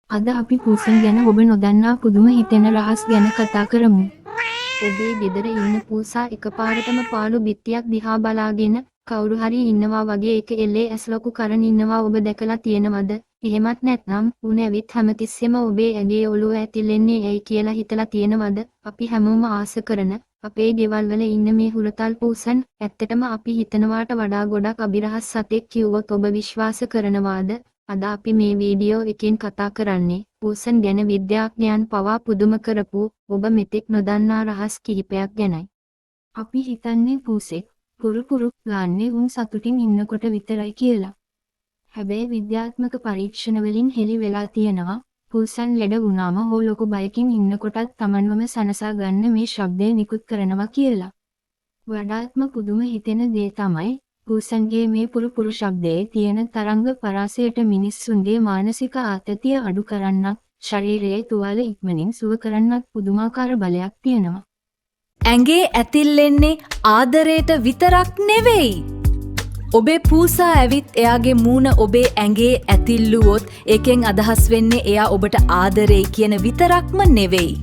අද අපි පූසන් ගැන ඔබ නොදන්නා පුදුම හිතෙන රහස් ගැන කතා කරමු. ඔබේ ගෙදර ඉන්න පූසා එකපාරටම පාළු බිත්තියක් දිහා බලාගෙන කවුරු හරි ඉන්නවා වගේ එක එල්ලේ ඇස් ලොකු කරන් ඉන්නවා ඔබ දැකලා තියෙනවද? එහෙමත් නැත්නම් උන් ඇවිත් හැමතිස්සෙම ඔබේ ඇඟේ ඔළුව ඇතිලෙන්නේ ඇයි කියලා හිතලා තියෙනවද? අපි හැමෝම ආස කරන අපේ ගෙවල් වල ඉන්න මේ හුරතල් පූසන් ඇත්තටම අපි හිතනවාට වඩා ගොඩක් අභිරහස් සතෙක් කිව්වොත් ඔබ විශ්වාස කරනවාද? අද අපි මේ වීඩියෝ එකෙන් කතා කරන්නේ පූසන් ගැන විද්‍යාඥයන් පවා පුදුම කරපු ඔබ මෙතෙක් නොදන්නා රහස් කිහිපයක් ගැනයි. අපි හිතන්නේ පූසෙක් පුරු ගාන්නේ උන් සතුටින් ඉන්නකොට විතරයි කියලා. හැබැයි විද්‍යාත්මක පරීක්ෂණ වලින් හෙළි වෙලා තියෙනවා පූසන් ලෙඩ වුණාම හෝ ලොකු බයකින් ඉන්නකොටත් Tamanවම සනසා ගන්න මේ ශබ්දය නිකුත් කරනවා කියලා. වඩාත්ම පුදුම හිතෙන දේ තමයි පූසන්ගේ මේ පුරු ශබ්දයේ තියෙන තරංග පරාසයට මිනිස්සුන්ගේ මානසික ආතතිය අඩු කරන්නත් ශරීරයේ තුවාල ඉක්මනින් සුව කරන්නත් පුදුමාකාර බලයක් තියෙනවා. ඇඟේ ඇතිල්ලෙන්නේ ආදරයට විතරක් නෙවෙයි. ඔබේ පූසා ඇවිත් එයාගේ මූණ ඔබේ ඇඟේ ඇතිල්ලුවොත් ඒකෙන් අදහස් වෙන්නේ එයා ඔබට ආදරෙයි කියන විතරක්ම නෙවෙයි.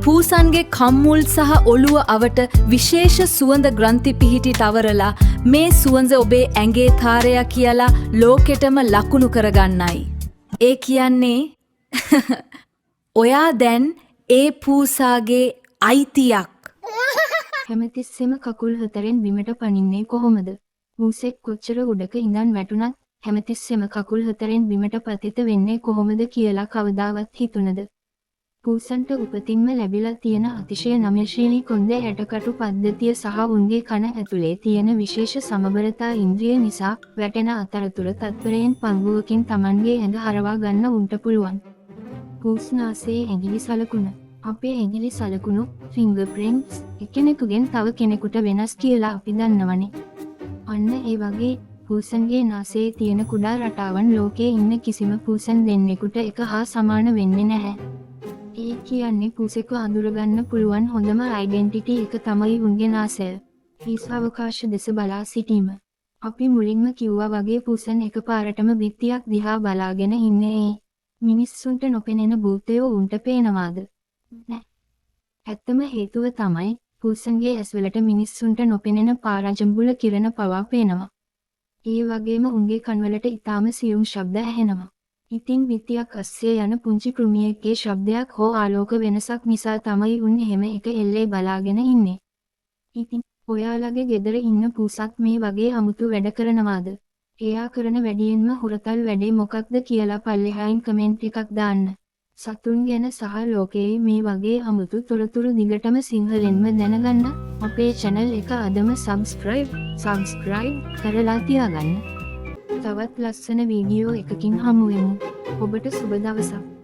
පූසන්ගේ කම්මුල් සහ ඔළුව අවට විශේෂ සුවඳ ග්‍රන්ථි පිහිටි තවරලා මේ සුවඳ ඔබේ ඇඟේ තාරයා කියලා ලෝකෙටම ලකුණු කරගන්නයි. ඒ කියන්නේ ඔයා දැන් ඒ පූසාගේ අයිතියක්. හැමතිස්සෙම කකුල් හතරෙන් බිමට පනින්නේ කොහොමද? පූසෙක් කොච්චර උඩක ඉඳන් වැටුණත් හැමතිස්සෙම කකුල් හතරෙන් බිමට පතිත වෙන්නේ කොහොමද කියලා කවදාවත් හිතුණද? පූසන්ට උපතින්ම ලැබිලා තියෙන අතිශය නම්‍යශීලී කොන්දේ ඇටකටු පද්ධතිය සහ උන්ගේ කන ඇතුලේ තියෙන විශේෂ සමබරතා ඉන්ද්‍රිය නිසා වැටෙන අතරතුර තත්පරයෙන් පංගුවකින් Tamanගේ ඇඟ හරවා ගන්න උන්ට පුළුවන්. පූස්නාසයේ ඇඟිලි සලකුණ. අපේ ඇඟිලි සලකුණු fingerprints එකිනෙකුගෙන් තව කෙනෙකුට වෙනස් කියලා අපි දන්නවනේ. අන්න ඒ වගේ පූසන්ගේ නාසයේ තියෙන කුඩා රටාවන් ලෝකයේ ඉන්න කිසිම පූසන් දෙන්නෙකුට එක හා සමාන වෙන්නේ නැහැ. ඒ කියන්නේ පූසෙකු අඳුරගන්න පුළුවන් හොඳම ඩෙන්ටිටි එක තමයි උන්ගේ නාසය. හිස් අවකාශ දෙස බලා සිටීම. අපි මුලින්ම කිව්වා වගේ පූසන් එකපාරටම බිත්තියක් දිහා බලාගෙන ඉන්නේ. මිනිස්සුන්ට නොපෙනෙන භූතයෝ උන්ට පේනවාද? නෑ. ඇත්තම හේතුව තමයි පූසන්ගේ ඇස්වලට මිනිස්සුන්ට නොපෙනෙන පාරාජම්බුල කිරණ පවා පේනවා. ඒ වගේම උන්ගේ කන්වලට ඊටාම සියුම් ශබ්ද ඇහෙනවා. ඉතින් බිත්තියක් අස්සේ යන පුංචි කෘමියෙක්ගේ ශබ්දයක් හෝ ආලෝක වෙනසක් නිසා තමයි උන් එහෙම එක එල්ලේ බලාගෙන ඉන්නේ. ඉතින් ඔයාලගේ ගෙදර ඉන්න පූසත් මේ වගේ අමුතු වැඩ කරනවාද? එයා කරන වැඩියෙන්ම හුරතල් වැඩේ මොකක්ද කියලා පල්ලෙහායින් කමෙන්ට් එකක් දාන්න. සතුන් ගැන සහ ලෝකයේ මේ වගේ අමුතු තොරතුරු දිගටම සිංහලෙන්ම දැනගන්න අපේ channel එක අදම subscribe කරලා තියාගන්න. තවත් ලස්සන වීඩියෝ එකකින් හමු වෙමු. ඔබට සුබ දවසක්.